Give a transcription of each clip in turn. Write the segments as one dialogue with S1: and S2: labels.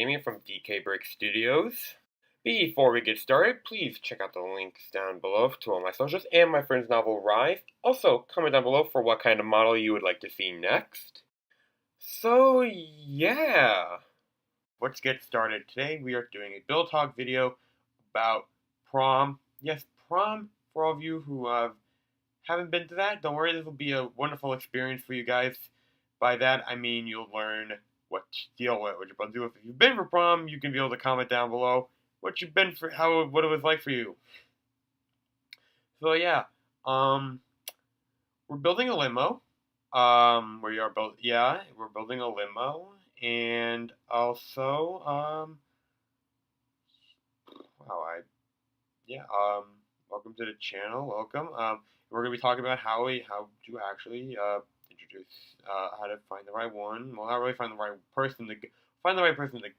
S1: Gaming from DKBrickStudios. Before we get started, please check out the links down below to all my socials and my friend's novel Rise. Also, comment down below for what kind of model you would like to see next. So, yeah. Let's get started. Today we are doing a build talk video about prom. Yes, prom, for all of you who haven't been to that, don't worry, this will be a wonderful experience for you guys. By that, I mean you'll learn what to deal with, what you're about to do. If you've been for prom, you can be able to comment down below what you've been for, what it was like for you. So yeah, we're building a limo. We're building a limo, and also, welcome to the channel. Welcome. We're gonna be talking about how to actually introduce how to find the right one. Well, not really find the right person to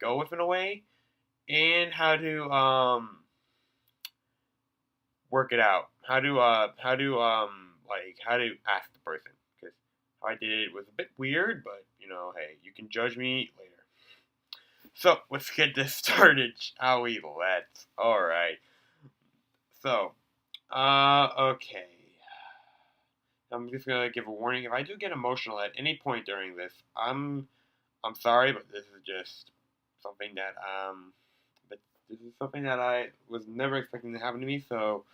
S1: go with in a way, and how to work it out. How to ask the person, because how I did it was a bit weird, but hey, you can judge me later. So let's get this started, shall we? All right. So, okay. I'm just gonna give a warning. If I do get emotional at any point during this, I'm sorry, but this is just something that I was never expecting to happen to me. So,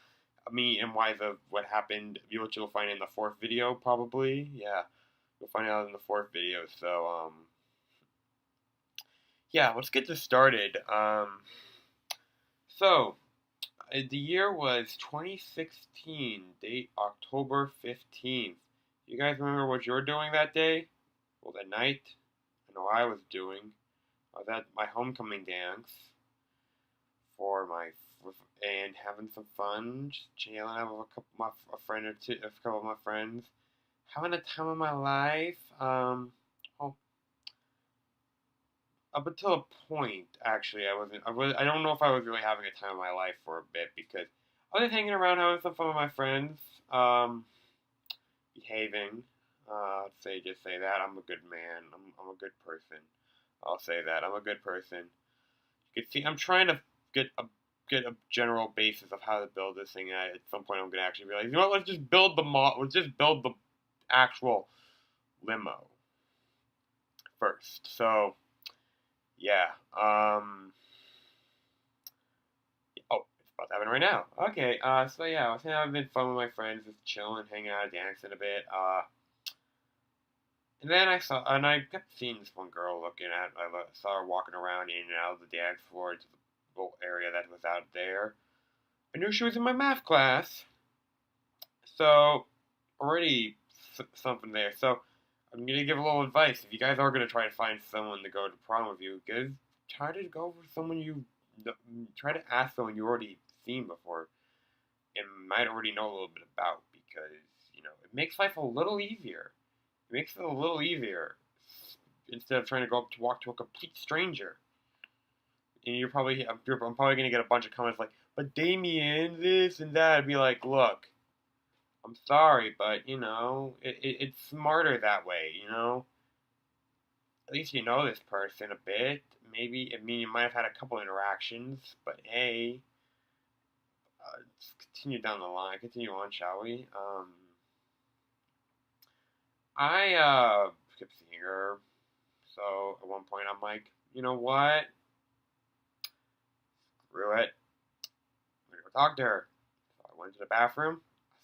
S1: me and what happened, you'll find in the fourth video probably. Yeah, you'll find out in the fourth video. So, yeah, let's get this started. The year was 2016, date October 15th. You guys remember what you were doing that day? Well, that night, I know I was doing. I was at my homecoming dance and having some fun, just chilling out with a couple of my friends, having a time of my life. Up until a point, actually, I don't know if I was really having a time of my life for a bit, because I was hanging around, having some fun with my friends, behaving. Just say that I'm a good man. I'm a good person. I'll say that I'm a good person. You can see I'm trying to get a general basis of how to build this thing. At some point, I'm gonna actually realize, let's just build the actual limo first. So. Yeah. Oh, it's about to happen right now. Okay. So yeah, I was having fun with my friends, just chilling, hanging out, dancing a bit. And then I kept seeing this one girl I saw her walking around in and out of the dance floor to the little area that was out there. I knew she was in my math class. So, already something there. So, I'm going to give a little advice. If you guys are going to try to find someone to go to prom with you, try to go for someone try to ask someone you already seen before and might already know a little bit about, because, it makes life a little easier. It makes it a little easier instead of trying to walk to a complete stranger. And I'm probably going to get a bunch of comments like, but Damien, this and that. I'd be like, look, I'm sorry, but, it's smarter that way, At least you know this person a bit. Maybe, you might have had a couple interactions, but hey, let's continue on, shall we? I kept seeing her, so at one point I'm like, you know what? Screw it. I'm gonna go talk to her. So I went to the bathroom.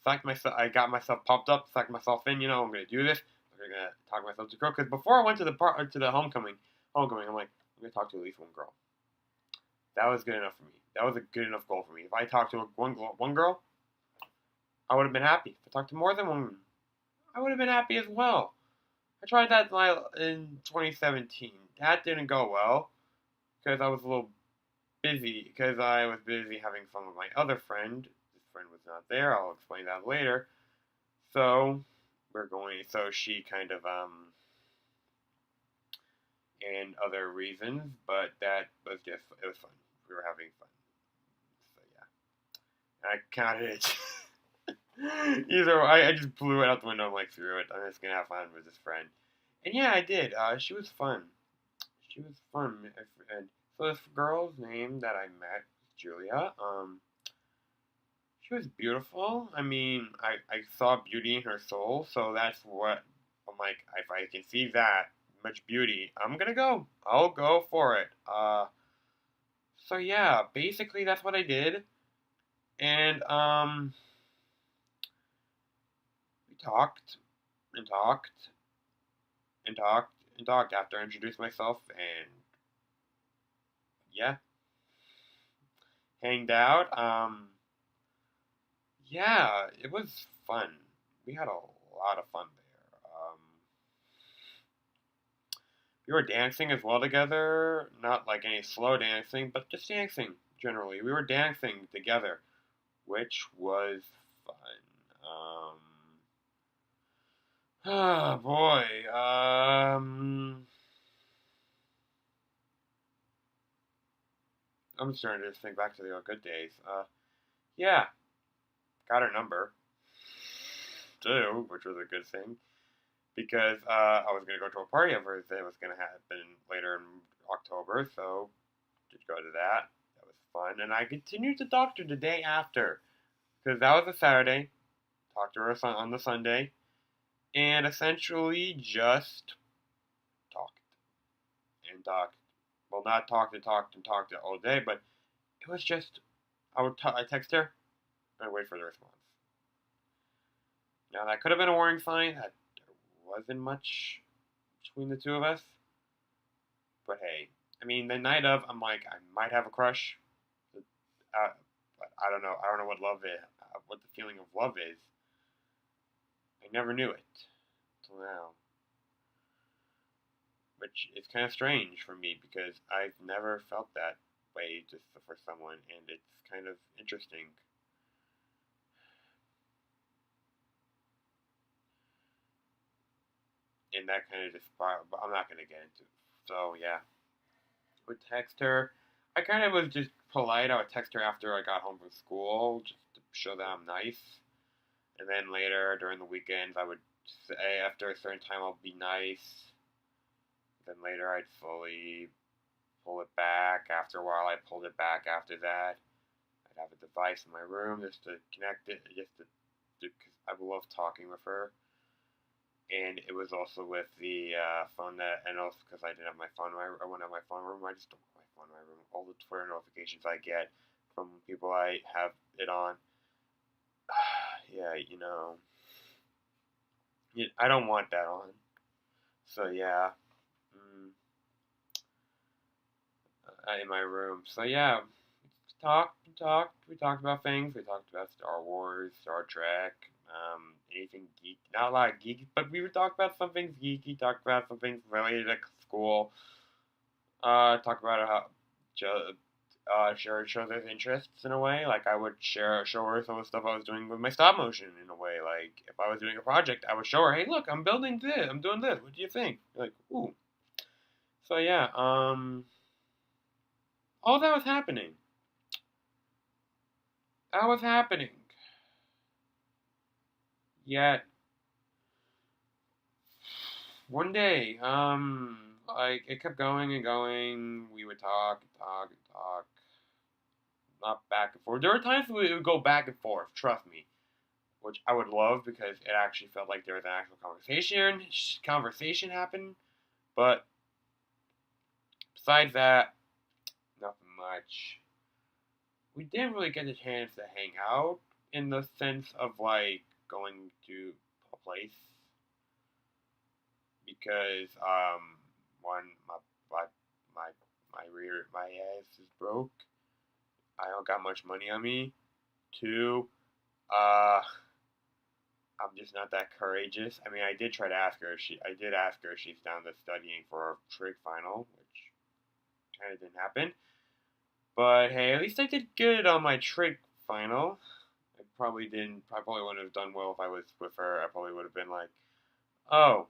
S1: I got myself pumped up, psyched myself in. I'm gonna do this. I'm gonna talk myself to girl. Because before I went to the homecoming, I'm like, I'm gonna talk to at least one girl. That was good enough for me. That was a good enough goal for me. If I talked to one girl, I would have been happy. If I talked to more than one, I would have been happy as well. I tried that in 2017. That didn't go well because I was a little busy. Because I was busy having fun with my other friend. This friend was not there. I'll explain that later. So she kind of and other reasons, but it was fun. We were having fun. So yeah, I counted it. I just blew it out the window. I'm like, screw it. I'm just gonna have fun with this friend. And yeah, I did. She was fun. She was fun, and So this girl's name that I met, Julia, she was beautiful. I mean, I saw beauty in her soul, so that's what I'm like. If I can see that much beauty, I'm gonna go. I'll go for it. So yeah, basically that's what I did, and we talked and talked and talked and talked after I introduced myself, and yeah, hanged out. Yeah, it was fun. We had a lot of fun there. We were dancing as well together, not like any slow dancing, but just dancing generally. We were dancing together, which was fun. Oh boy. I'm starting to think back to the old good days. Yeah, got her number too, which was a good thing because I was gonna go to a party of hers that was gonna happen later in October, so did go to that. That was fun, and I continued to talk to her the day after because that was a Saturday. Talked to her on the Sunday, and essentially just talked and talked. Well, not talked and talked and talked all day, but it was just I text her and I wait for the response. Now that could have been a warning sign that there wasn't much between the two of us, but hey, I mean the night of, I'm like I might have a crush, but I don't know. I don't know what love is, what the feeling of love is. I never knew it till now, which is kind of strange for me because I've never felt that way just for someone, and it's kind of interesting. And that kind of just, but I'm not gonna get into. So yeah, would text her. I kind of was just polite. I would text her after I got home from school just to show that I'm nice. And then later during the weekends, I would say after a certain time I'll be nice. Then later I'd slowly pull it back. After a while, I pulled it back. After that, I'd have a device in my room just to connect it, just to, because I love talking with her. And it was also with the phone that, and also because I didn't have my phone, I wouldn't have my phone room. I just don't have my phone in my room. All the Twitter notifications I get from people I have it on, yeah, I don't want that on. So yeah, mm, in my room. So yeah, we talked about things. We talked about Star Wars, Star Trek, anything geek. Not a lot of geeky, but we would talk about some things geeky. Talk about some things related to school. Talk about how show their interests in a way. Like I would show her some of the stuff I was doing with my stop motion in a way. Like if I was doing a project, I would show her, hey, look, I'm building this. I'm doing this. What do you think? Like, ooh. So yeah, all that was happening. That was happening. Yet one day, like it kept going and going. We would talk and talk and talk, not back and forth. There were times we would go back and forth. Trust me, which I would love because it actually felt like there was an actual conversation happened. But besides that, nothing much. We didn't really get a chance to hang out in the sense of like going to a place because one my my my ass is broke. I don't got much money on me. Two, uh, I'm just not that courageous. I mean, I did ask her if she's down to studying for a trig final, which kind of didn't happen. But hey, at least I did good on my trig final. I probably didn't. I probably wouldn't have done well if I was with her. I probably would have been like, "Oh,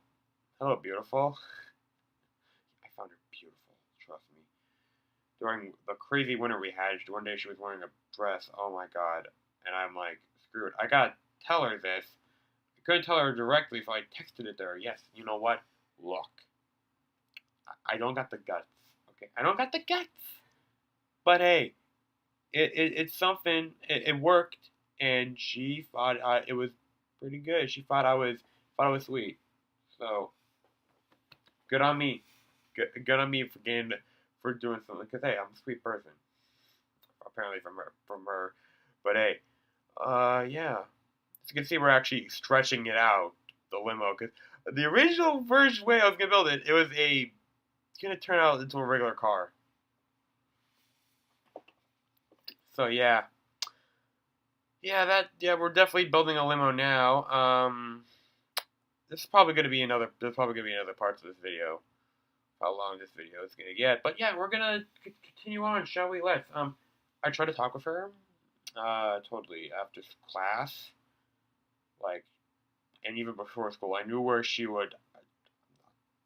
S1: hello, beautiful." I found her beautiful. Trust me. During the crazy winter we had, one day she was wearing a dress. Oh my god! And I'm like, screw it. I gotta tell her this. I couldn't tell her directly, so I texted it to her. Yes, you know what? Look, I don't got the guts. Okay, I don't got the guts. But hey, it's something. It worked, and she thought it was pretty good. She thought I was sweet. So good on me. Good on me for doing something. Cause hey, I'm a sweet person. Apparently from her. But hey, yeah. As you can see, we're actually stretching it out, the limo, because the original version way I was gonna build it, it was gonna turn out into a regular car. So yeah, we're definitely building a limo now. This is probably gonna be another. There's probably gonna be another parts of this video. How long this video is gonna get, but yeah, we're gonna continue on, shall we? Let's. I tried to talk with her, totally after class, like, and even before school. I knew where she would.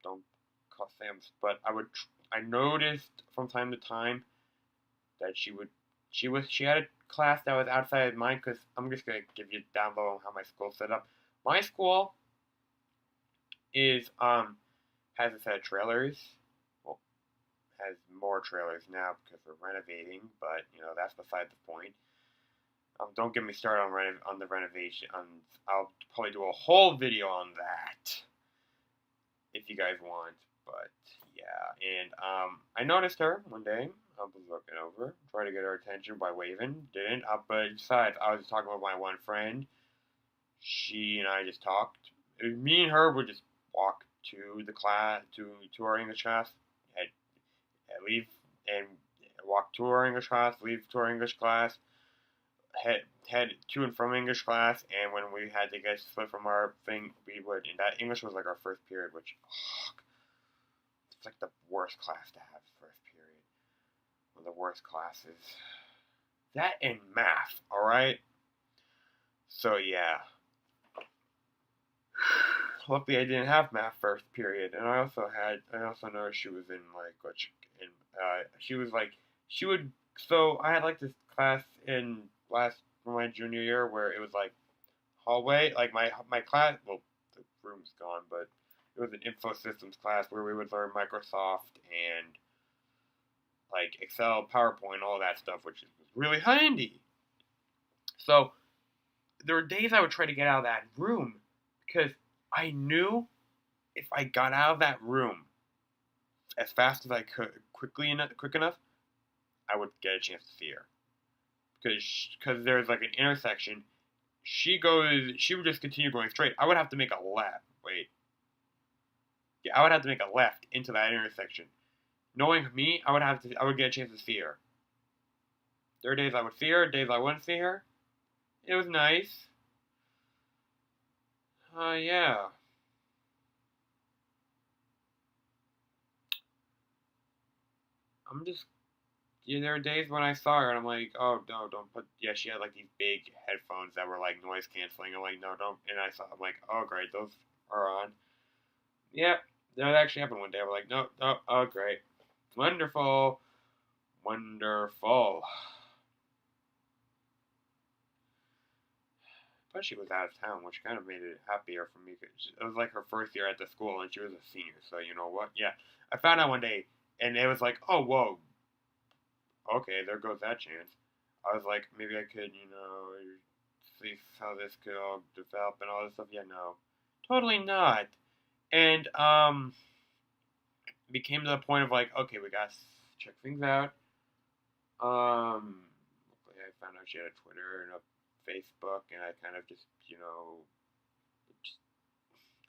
S1: Don't call Sam's, but I noticed from time to time that she had a class that was outside of mine, because I'm just gonna give you down low on how my school's set up. My school is has a set of trailers. Well, has more trailers now because we're renovating, but that's beside the point. Don't get me started on the renovation. I'll probably do a whole video on that if you guys want. But yeah, and I noticed her one day. I was looking over, tried to get her attention by waving. Didn't. But besides, I was just talking with my one friend. She and I just talked. Me and her would just walk to the class, to our English class, and leave, and walk to our English class, leave to our English class, head to and from English class, and when we had to get split from our thing, we would. And that English was like our first period, which it's like the worst class to have, first period. One of the worst classes. That and math, alright? So yeah. Luckily I didn't have math first period, and I also know she was in so I had like this class in my junior year where it was like hallway, like my class, well, the room's gone, but it was an info systems class where we would learn Microsoft and like Excel, PowerPoint, all that stuff, which was really handy. So there were days I would try to get out of that room because I knew if I got out of that room as fast as I could, quick enough, I would get a chance to see her. Because there's like an intersection. She would just continue going straight. I would have to make a left. Wait. Yeah, I would have to make a left into that intersection. Knowing me, I would get a chance to see her. There were days I would see her, days I wouldn't see her. It was nice. Yeah. There are days when I saw her and I'm like, oh no, don't put. Yeah, she had like these big headphones that were like noise canceling. I'm like, no, don't. And I'm like, oh great, those are on. Yep, that actually happened one day. I was like, no, no, oh great, wonderful, wonderful. But she was out of town, which kind of made it happier for me. Cause it was like her first year at the school, and she was a senior. So you know what? Yeah, I found out one day, and it was like, oh whoa, okay, there goes that chance. I was like, maybe I could, see how this could all develop and all this stuff. Yeah, no, totally not. And became to the point of like, okay, we gotta check things out. I found out she had a Twitter and a Facebook, and I kind of just, just,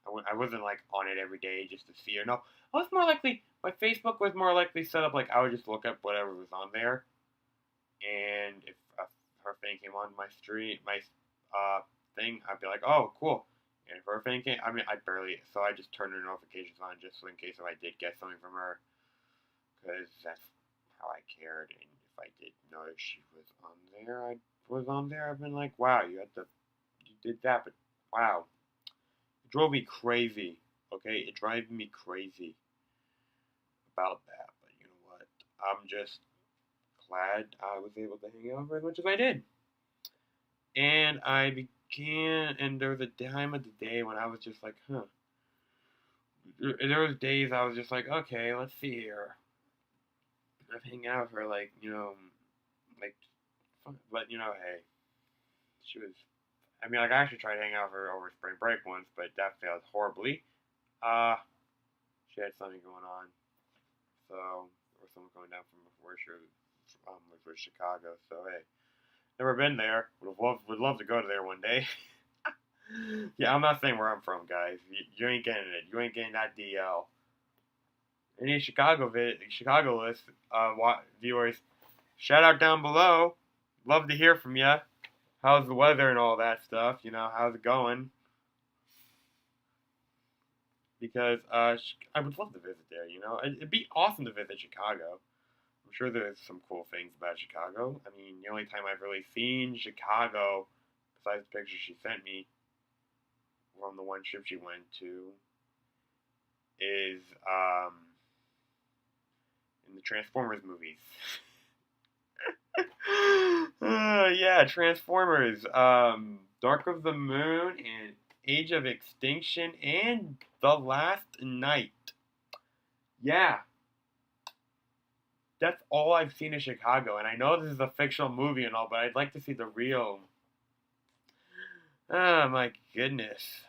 S1: I wasn't like on it every day just to see her. No, I was more likely, my Facebook was more likely set up like I would just look up whatever was on there, and if her thing came on my thing, I'd be like, oh, cool. And if her thing came, I mean, so I just turned her notifications on just so in case if I did get something from her, because that's how I cared. And if I did notice she was on there, I've been like, wow, you did that, but wow, it drove me crazy. Okay, it drives me crazy about that. But you know what? I'm just glad I was able to hang out as much as I did. And and there was a time of the day when I was just like, huh. There was days I was just like, okay, let's see here. I've hung out with her, like, like, but, hey, she was, I mean, like, I actually tried hanging out with her over spring break once, but that failed horribly. She had something going on, so, or someone coming down from before she was with Chicago, so, hey, never been there, would love to go to there one day. Yeah, I'm not saying where I'm from, guys. You ain't getting it. You ain't getting that DL. Any Chicago list viewers, shout out down below. Love to hear from you. How's the weather and all that stuff? How's it going? Because I would love to visit there. It'd be awesome to visit Chicago. I'm sure there's some cool things about Chicago. I mean, the only time I've really seen Chicago, besides the picture she sent me from the one trip she went to, is in the Transformers movies. Yeah, Transformers, Dark of the Moon, and Age of Extinction, and The Last Night. Yeah. That's all I've seen in Chicago, and I know this is a fictional movie and all, but I'd like to see the real. Oh, my goodness.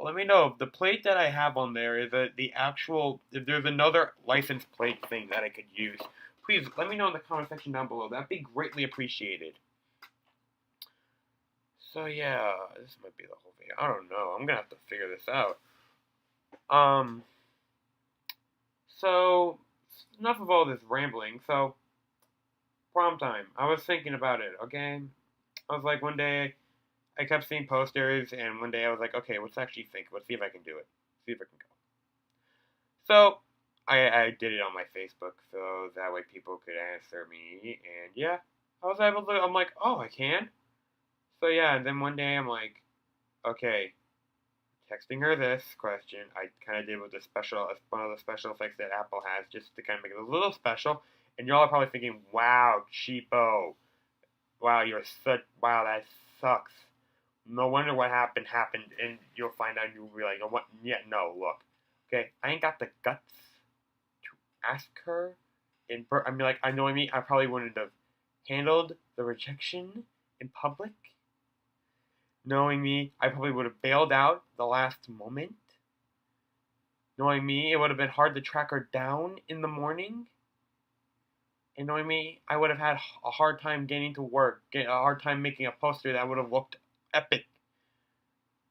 S1: Let me know if the plate that I have on there is the actual, if there's another license plate thing that I could use. Please let me know in the comment section down below. That'd be greatly appreciated. So yeah, this might be the whole thing. I don't know. I'm gonna have to figure this out. So enough of all this rambling. So prom time. I was thinking about it. Okay, I was like one day. I kept seeing posters, and one day I was like, okay, let's actually think. Let's see if I can do it. See if I can go. So, I did it on my Facebook, so that way people could answer me, and yeah, I was able to, I'm like, oh, I can? So yeah, and then one day I'm like, okay, texting her this question, I kind of did with one of the special effects that Apple has, just to kind of make it a little special, and y'all are probably thinking, wow, cheapo, wow, wow, that sucks. No wonder what happened, and you'll find out, and you'll be like, oh, what? Yeah, no, look. Okay, I ain't got the guts to ask her I mean, like, I know what I mean, I probably wouldn't have handled the rejection in public. Knowing me, I probably would have bailed out the last moment. Knowing me, it would have been hard to track her down in the morning. And knowing me, I would have had a hard time getting to work, a hard time making a poster that would have looked epic.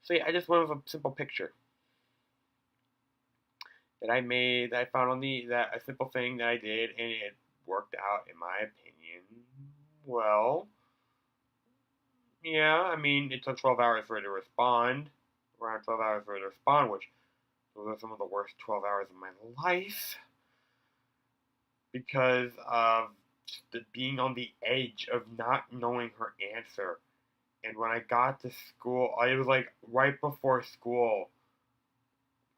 S1: So yeah, I just went with a simple picture that I made, that I found on a simple thing that I did, and it worked out, in my opinion, well. Yeah, I mean, it took 12 hours for her to respond, around 12 hours for her to respond, which those are some of the worst 12 hours of my life, because of being on the edge of not knowing her answer. And when I got to school, it was like right before school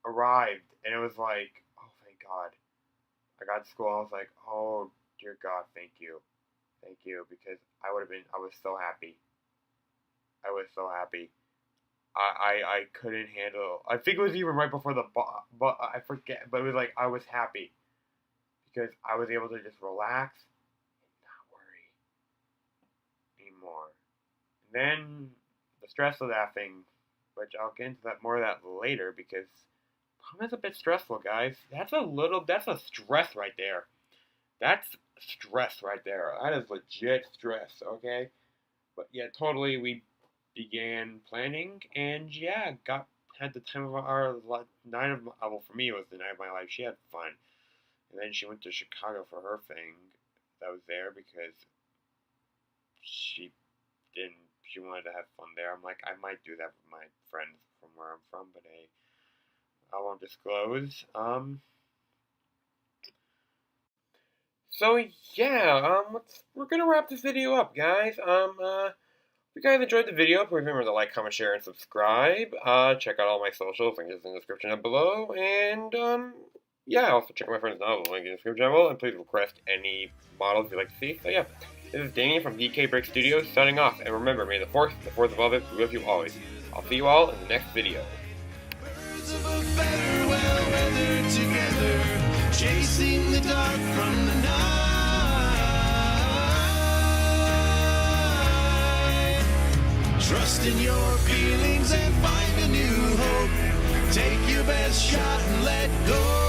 S1: arrived, and it was like, oh, thank God. I got to school, I was like, oh, dear God, thank you, because I was so happy. I was so happy. I couldn't handle. I think it was even right before but I forget. But it was like I was happy because I was able to just relax and not worry anymore. And then the stress of that thing, which I'll get into more of that later, because prom is a bit stressful, guys. That's a stress right there. That's stress right there. That is legit stress. Okay, but yeah, totally. We began planning, and yeah, had the time of our night of, well, for me it was the night of my life. She had fun, and then she went to Chicago for her thing that was there, because she wanted to have fun there. I'm like, I might do that with my friends from where I'm from, but hey, I won't disclose. So yeah, we're gonna wrap this video up, guys. If you guys enjoyed the video, please remember to like, comment, share, and subscribe. Check out all my socials, link is in the description down below. And, yeah, also check out my friend's novel, link in the description down below. And please request any models you'd like to see. So, yeah, this is Danny from DKBrickStudios signing off. And remember, may the force above it, be with you always. I'll see you all in the next video. Birds of a feather well weathered together.
S2: chasing the dark from the night. Trust in your feelings and find a new hope. Take your best shot and let go.